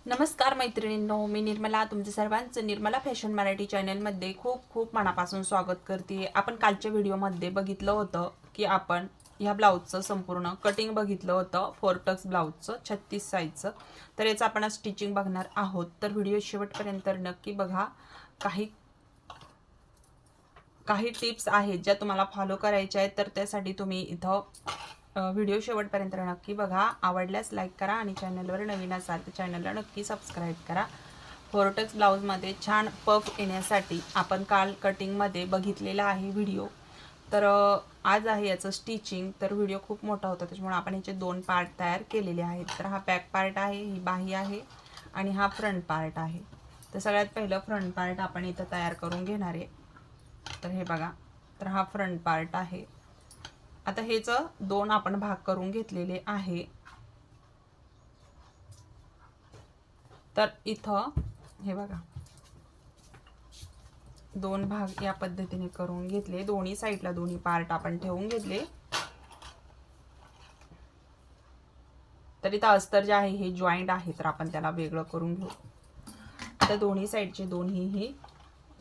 नमस्कार मैत्रिणींनो, मी निर्मला तुमचे सर्वांचं निर्मला फॅशन मराठी चॅनलमध्ये खूप खूप मनापासून स्वागत करते. आपण कालच्या व्हिडिओमध्ये बघितलं होतं की आपण ह्या ब्लाऊजचं संपूर्ण कटिंग बघितलं होतं, फोरटक्स ब्लाऊजचं 36 साईजचं. तर याचं आपण आज स्टिचिंग बघणार आहोत. तर व्हिडिओ शेवटपर्यंत नक्की बघा. काही काही टिप्स आहेत ज्या तुम्हाला फॉलो करायच्या आहेत, तर त्यासाठी तुम्ही इथं व्हिडिओ शेवटपर्यंत नक्की बघा. आवडल्यास लाईक करा आणि चॅनलवर नवीन असाल तर चॅनलला नक्की सबस्क्राईब करा. फोरटक्स ब्लाऊजमध्ये छान पफ येण्यासाठी आपण काल कटिंगमध्ये बघितलेला आहे व्हिडिओ. तर आज आहे याचं स्टिचिंग. तर व्हिडिओ खूप मोठा होता त्याच्यामुळे आपण याचे 2 पार्ट तयार केलेले आहेत. तर हा बॅक पार्ट आहे, ही बाही आहे आणि हा फ्रंट पार्ट आहे. तर सगळ्यात पहिलं फ्रंट पार्ट आपण इथं तयार करून घेणार आहे. तर हे बघा, तर हा फ्रंट पार्ट आहे. आता हेच 2 आपण भाग करून घेतलेले आहे. तर इथं हे बघा, 2 भाग या पद्धतीने करून घेतले. दोन्ही साईडला दोन्ही पार्ट आपण ठेवून घेतले. तर इथं अस्तर जे आहे हे जॉईंट आहे, तर आपण त्याला वेगळं करून घेऊ. आता दोन्ही साईडचे दोन्हीही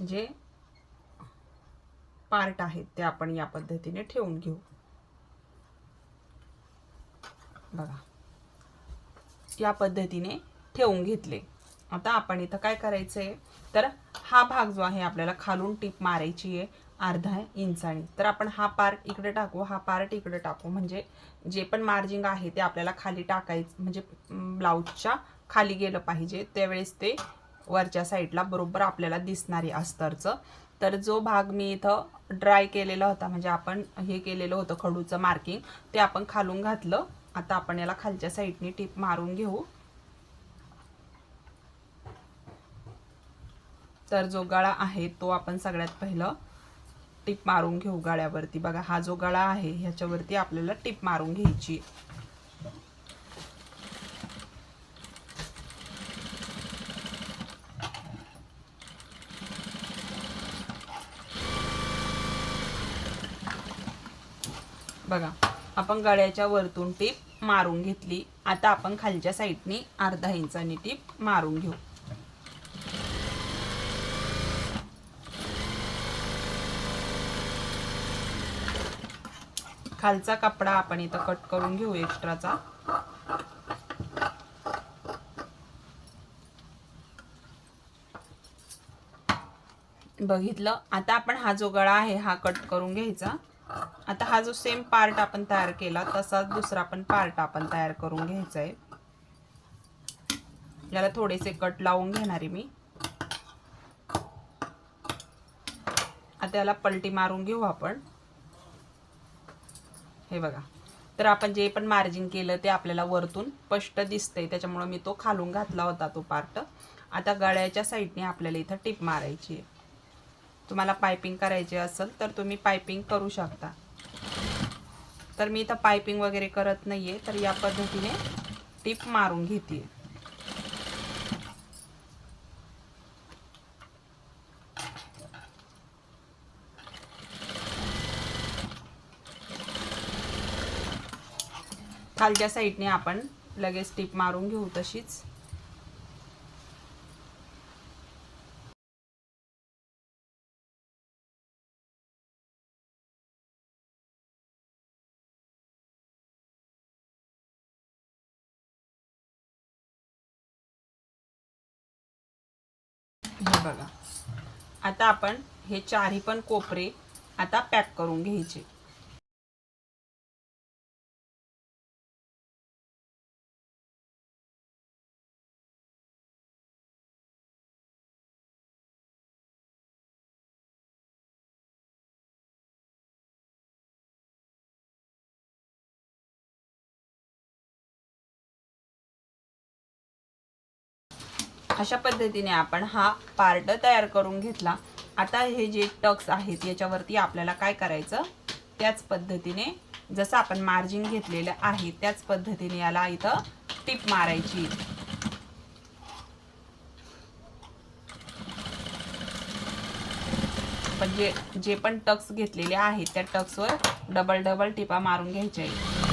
जे पार्ट आहेत ते आपण या पद्धतीने ठेवून घेऊ. बघा, या पद्धतीने ठेवून घेतले. आता आपण इथं काय करायचंय, तर हा भाग जो आहे आपल्याला खालून टिप मारायची आहे अर्धा इंचाने. तर आपण हा पार्ट इकडे टाकू, हा पार्ट इकडे टाकू, म्हणजे जे पण मार्जिंग आहे ते आपल्याला खाली टाकायचं, म्हणजे ब्लाऊजच्या खाली गेलं पाहिजे. त्यावेळेस ते वरच्या साईडला बरोबर आपल्याला दिसणार आहे अस्तरचं. तर जो भाग मी इथं ड्राय केलेला होता, म्हणजे आपण हे केलेलं होतं खडूचं मार्किंग, ते आपण खालून घातलं. आता आपण याला खालच्या साईडने टिप मारून घेऊ. तर जो गळा आहे तो आपण सगळ्यात पहिलं टिप मारून घेऊ गळ्यावरती. बघा, हा जो गळा आहे ह्याच्यावरती आपल्याला टिप मारून घ्यायची. बघा, आपण गळ्याच्या वरतून टिप मारून घेतली. आता आपण खालच्या साईडने अर्धा इंचानी टिप मारून घेऊ. खालचा कपडा आपण इथं कट करून घेऊ एक्स्ट्राचा. बघितलं. आता आपण हा जो गळा आहे हा कट करून घ्यायचा. आता हा जो सेम पार्ट आपण तयार केला तसाच दुसरा पण पार्ट आपण तयार करून घ्यायचा आहे. याला थोडेसे कट लावून घेणार आहे मी. आता याला पलटी मारून घेऊ आपण. हे बघा, तर आपण जे पण मार्जिन केलं ते आपल्याला वरतून स्पष्ट दिसतंय, त्याच्यामुळे मी तो खालून घातला होता तो पार्ट. आता गळ्याच्या साईडने आपल्याला इथं टिप मारायची आहे. तुम्हाला पायपिंग करायची असेल तर तुम्ही पायपिंग करू शकता. तर मी इथं पायपिंग वगैरे करत नाहीये, तर या पद्धतीने टिप मारून घेते. खालच्या साईडने आपण लगेच टिप मारून घेऊ तशीच. हे बघा, आता आपण हे चारही पण कोपरे आता पॅक करून घ्यायचे. अशा पद्धतीने आपण हा पार्ट तयार करून घेतला. आता हे जे टक्स आहेत याच्यावरती आपल्याला काय करायचं, त्याच पद्धतीने जसं आपण मार्जिन घेतलेलं आहे त्याच पद्धतीने याला इथं टिप मारायची. पण जे पण टक्स घेतलेले आहेत त्या टक्सवर डबल डबल टिपा मारून घ्यायच्या आहेत.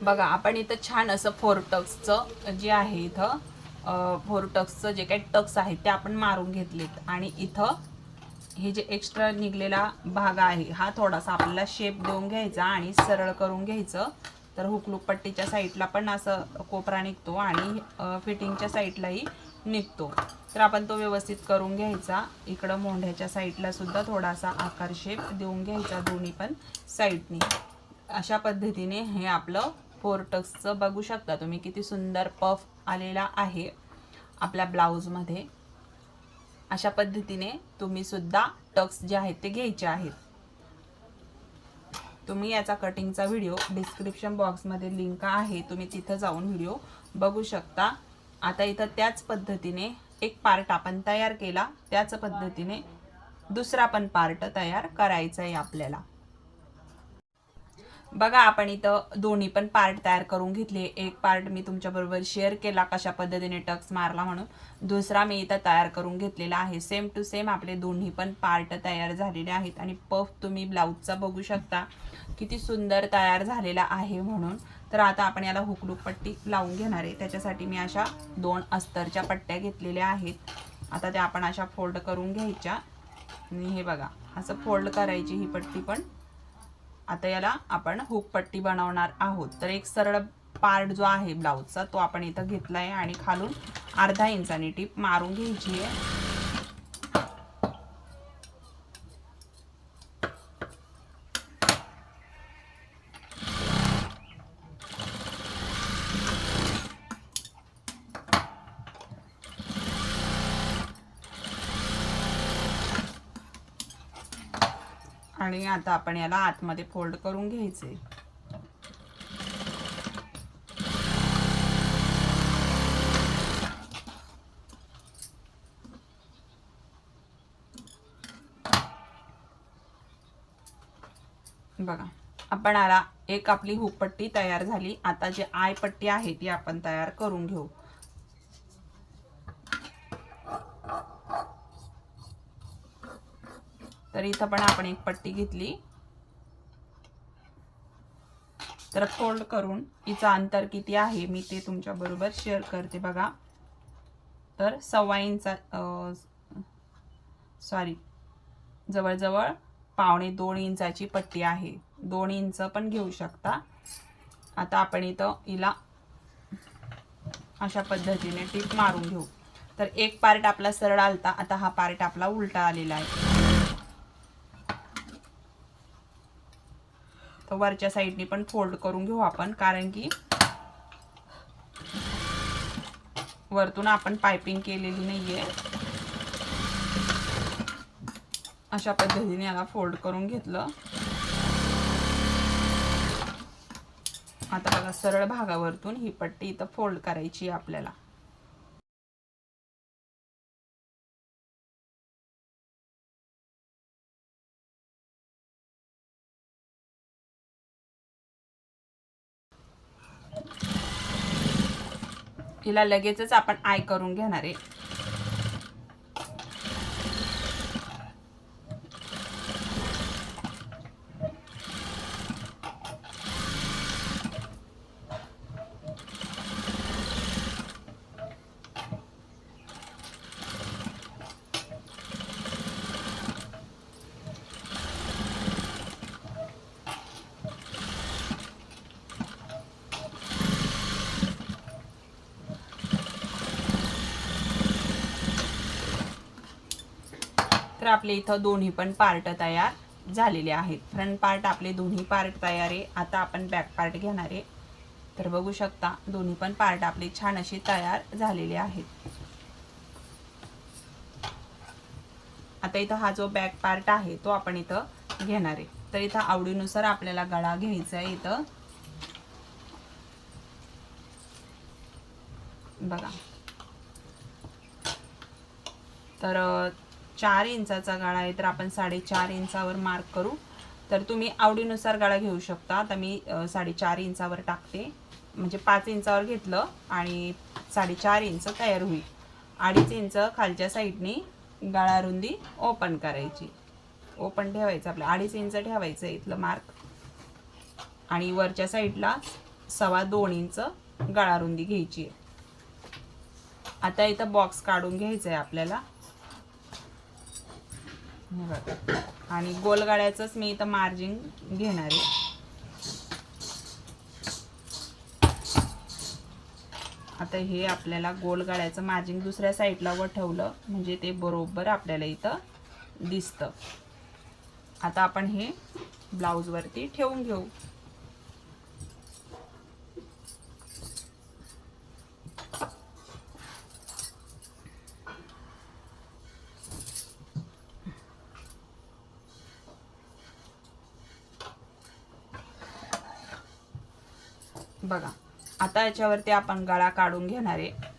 बघा आपण इथं छान असं फोर टक्सचं जे आहे इथं फोर टक्सचं जे काही टक्स आहेत ते आपण मारून घेतलेत आणि इथं हे जे एक्स्ट्रा निघलेला भाग आहे हा थोडासा आपल्याला शेप देऊन घ्यायचा आणि सरळ करून घ्यायचं. तर हुकलूक पट्टीच्या साईडला पण असं कोपरा निघतो आणि फिटिंगच्या साईडलाही निघतो. तर आपण तो व्यवस्थित करून घ्यायचा. इकडं मोंढ्याच्या साईडला सुद्धा थोडासा आकार शेप देऊन घ्यायचा दोन्ही पण साईडनी. अशा पद्धतीने हे आपलं फोर टक्सचं बघू शकता तुम्ही किती सुंदर पफ आलेला आहे आपल्या ब्लाऊजमध्ये. अशा पद्धतीने तुम्ही सुद्धा टक्स जे आहेत ते घ्यायचे आहेत. तुम्ही याचा कटिंगचा व्हिडिओ डिस्क्रिप्शन बॉक्समध्ये लिंक आहे, तुम्ही तिथं जाऊन व्हिडिओ बघू शकता. आता इथं त्याच पद्धतीने एक पार्ट आपण तयार केला, त्याच पद्धतीने दुसरा पण पार्ट तयार करायचा आहे आपल्याला. बघा आपण इथं दोन्ही पण पार्ट तयार करून घेतले. एक पार्ट मी तुमच्याबरोबर शेअर केला कशा पद्धतीने टक्स मारला म्हणून, दुसरा मी इथं तयार करून घेतलेला आहे. सेम टू सेम आपले दोन्ही पण पार्ट तयार झालेले आहेत आणि पफ तुम्ही ब्लाऊजचा बघू शकता किती सुंदर तयार झालेला आहे म्हणून. तर आता आपण याला हुकलूक पट्टी लावून घेणार आहे. त्याच्यासाठी मी अशा 2 अस्तरच्या पट्ट्या घेतलेल्या आहेत. आता त्या आपण अशा फोल्ड करून घ्यायच्या आणि हे बघा असं फोल्ड करायची ही पट्टी पण. आता याला आपण हुक पट्टी बनवणार आहोत. तर एक सरळ पार्ट जो आहे ब्लाऊजचा तो आपण इथं घेतला आहे आणि खालून अर्धा इंचानी टीप मारून घ्यायची आहे. आणि आता आपण याला आतमध्ये फोल्ड करून घ्यायचे. बघा आपण आला एक आपली हुक पट्टी तयार झाली. आता जी आय पट्टी आहे ती आपण तयार करून घेऊ. तर इथं पण आपण एक पट्टी घेतली. तर फोल्ड करून हिचं अंतर किती आहे मी ते तुमच्या बरोबर शेअर करते. बघा तर 1.25 इंच सॉरी जवळजवळ 1.25-2 इंचाची पट्टी आहे. 2 इंच पण घेऊ शकता. आता आपण इथं हिला अशा पद्धतीने टीप मारून घेऊ. तर एक पार्ट आपला सरळ आलता, आता हा पार्ट आपला उलटा आलेला आहे. तर वरच्या साईडनी पण फोल्ड करून घेऊ आपण, कारण की वरतून आपण पाइपिंग केलेली नाहीये. अशा पद्धतीने याला फोल्ड करून घेतलं. आता बघा सरळ भागावरतून ही पट्टी इथं फोल्ड करायची आपल्याला. हिला लगेचच आपण आय करून घेणार आहे. तर आपले इथं दोन्ही पण पार्ट तयार झालेले आहेत. फ्रंट पार्ट आपले दोन्ही पार्ट तयार आहे. आता आपण बॅक पार्ट घेणार आहे. तर बघू शकता दोन्ही पण पार्ट आपले छान असे तयार झालेले आहेत. आता इथं हा जो बॅक पार्ट आहे तो आपण इथं घेणार आहे. तर इथं आवडीनुसार आपल्याला गळा घ्यायचा आहे. इथं बघा तर 4 इंचाचा गळा आहे, तर आपण 4.5 इंचावर मार्क करू. तर तुम्ही आवडीनुसार गळा घेऊ शकता. आता मी 4.5 इंचावर टाकते, म्हणजे 5 इंचावर घेतलं आणि 4.5 इंच तयार होईल. 2.5 इंच खालच्या साईडनी गळा रुंदी ओपन करायची. ओपन ठेवायचं आपलं 2.5 इंच ठेवायचं इथलं मार्क आणि वरच्या साईडला 2.25 इंच गळा रुंदी घ्यायची आहे। आता इथं बॉक्स काढून घ्यायचा आहे आपल्याला, आणि गोल गळ्याचंच मी इथं मार्जिन घेणार आहे। आता हे आपल्याला गोल गळ्याचं मार्जिन दुसऱ्या साईडला वठवलं म्हणजे ते बरोबर आपल्याला इथं दिसतं। आता आपण हे ब्लाउज वरती ठेवून घेऊ। बघा आता याच्यावरती आपण गळा काढून घेणार आहे।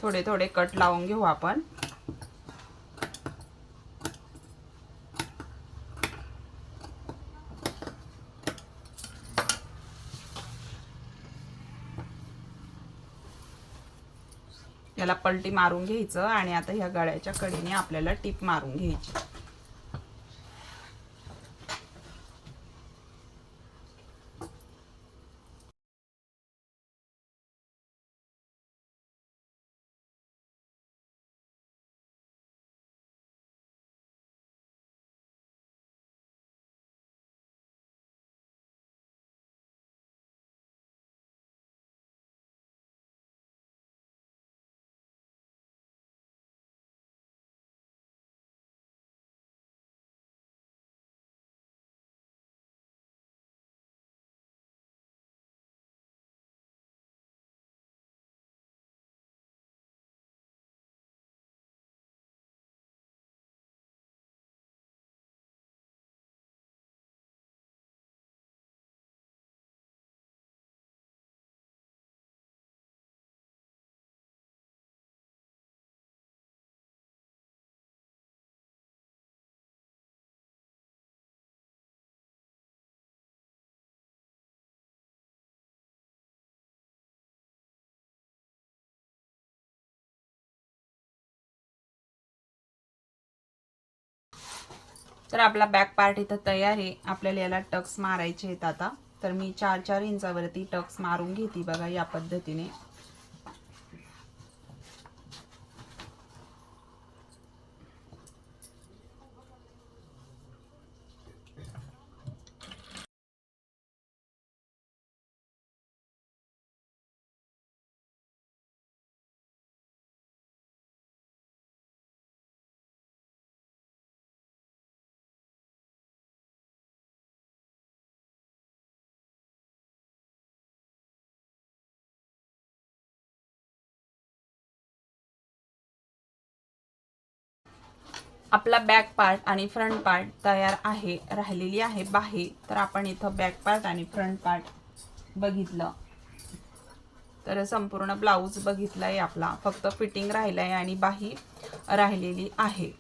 थोडे थोडे कट लावून घेऊ आपण। याला पलटी मारून घ्यायचं आणि आता ह्या गळ्याच्या कडेने आपल्याला टिप मारून घ्यायची। तर आपला बॅक पार्ट इथं तयार आहे। आपल्याला याला टक्स मारायचे आहेत आता। तर मी 4-4 इंचावरती टक्स मारून घेते बघा या पद्धतीने। आपला बॅक पार्ट आणि फ्रंट पार्ट तयार आहे। राहिलेली आहे बाही। तर आपण इथं बॅक पार्ट आणि फ्रंट पार्ट बघितलं, तर संपूर्ण ब्लाउज बघितलाय आपला, फक्त फिटिंग राहिलाय आणि बाही राहिलेली आहे।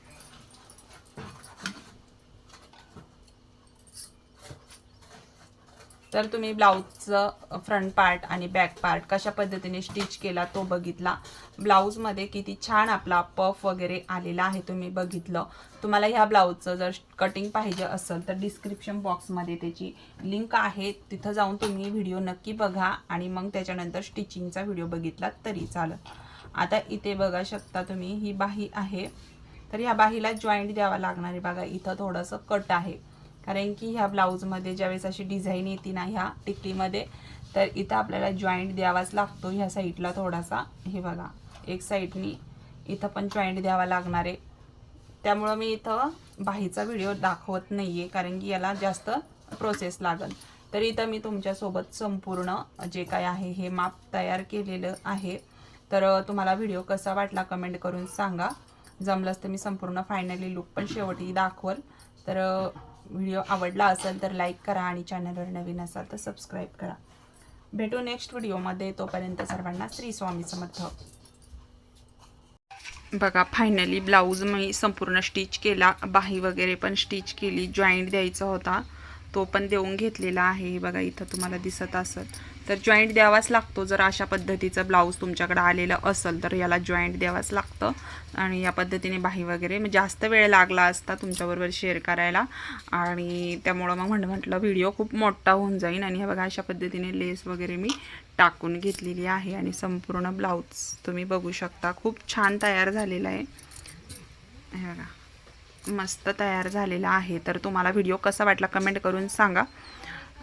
तर तुम्ही ब्लाउजचं फ्रंट पार्ट आणि बॅक पार्ट कशा पद्धतीने स्टिच केला तो बघितला। ब्लाउज मध्ये किती छान आपला पफ वगैरे आलेला आहे तुम्ही बघितलं। तुम्हाला ह्या ब्लाउजचं जर कटिंग पाहिजे असेल तर डिस्क्रिप्शन बॉक्समध्ये त्याची लिंक आहे, तिथं जाऊन तुम्ही व्हिडिओ नक्की बघा आणि मग त्याच्यानंतर स्टिचिंगचा व्हिडिओ बघितला तरी चालेल। आता इथे बघा शकता तुम्ही ही बाही आहे। तर ह्या बाहीला जॉईंट द्यावा लागणार आहे बघा। इथं थोडंसं कट आहे, कारण की ह्या ब्लाउजमध्ये ज्यावेळेस अशी डिझाईन येते ना ह्या टिकलीमध्ये, तर इथं आपल्याला जॉईंट द्यावाच लागतो। ह्या साईडला थोडासा, हे बघा एक साईडनी इथं पण जॉईंट द्यावा लागणार आहे। त्यामुळं मी इथं बाहीचा व्हिडिओ दाखवत नाही आहे, कारण की याला जास्त प्रोसेस लागेल। तर इथं मी तुमच्यासोबत संपूर्ण जे काय आहे हे माप तयार केलेलं आहे। तर तुम्हाला व्हिडिओ कसा वाटला कमेंट करून सांगा। जमलंच तर मी संपूर्ण फायनली लुक पण शेवटी दाखवल। तर व्हिडिओ आवडला असेल तर लाईक करा आणि चॅनलवर नवीन असाल तर सबस्क्राईब करा. भेटू नेक्स्ट व्हिडिओमध्ये. तोपर्यंत सर्वांना श्री स्वामी समर्थ. बघा फायनली ब्लाऊज मी संपूर्ण स्टिच केला, बाही वगैरे पण स्टिच केली, जॉईंट द्यायचा होता तो पण देऊन घेतलेला आहे. बघा इथं तुम्हाला दिसत असेल तर जॉईंट द्यावाच लागतो. जर अशा पद्धतीचं ब्लाऊज तुमच्याकडे आलेलं असेल तर याला जॉईंट द्यावाच लागतं. आणि या पद्धतीने बाही वगैरे जास्त वेळ लागला असता तुमच्याबरोबर शेअर करायला आणि त्यामुळं मग म्हटलं व्हिडिओ खूप मोठा होऊन जाईल. आणि हे बघा अशा पद्धतीने लेस वगैरे मी टाकून घेतलेली आहे आणि संपूर्ण ब्लाऊज तुम्ही बघू शकता खूप छान तयार झालेला आहे. हे बघा मस्त तयार झालेला आहे. तर तुम्हाला व्हिडिओ कसा वाटला कमेंट करून सांगा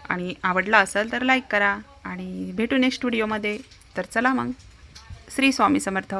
आणि आवडला असेल तर लाईक करा आणि भेटू नेक्स्ट व्हिडिओमध्ये. तर चला मग श्री स्वामी समर्थ.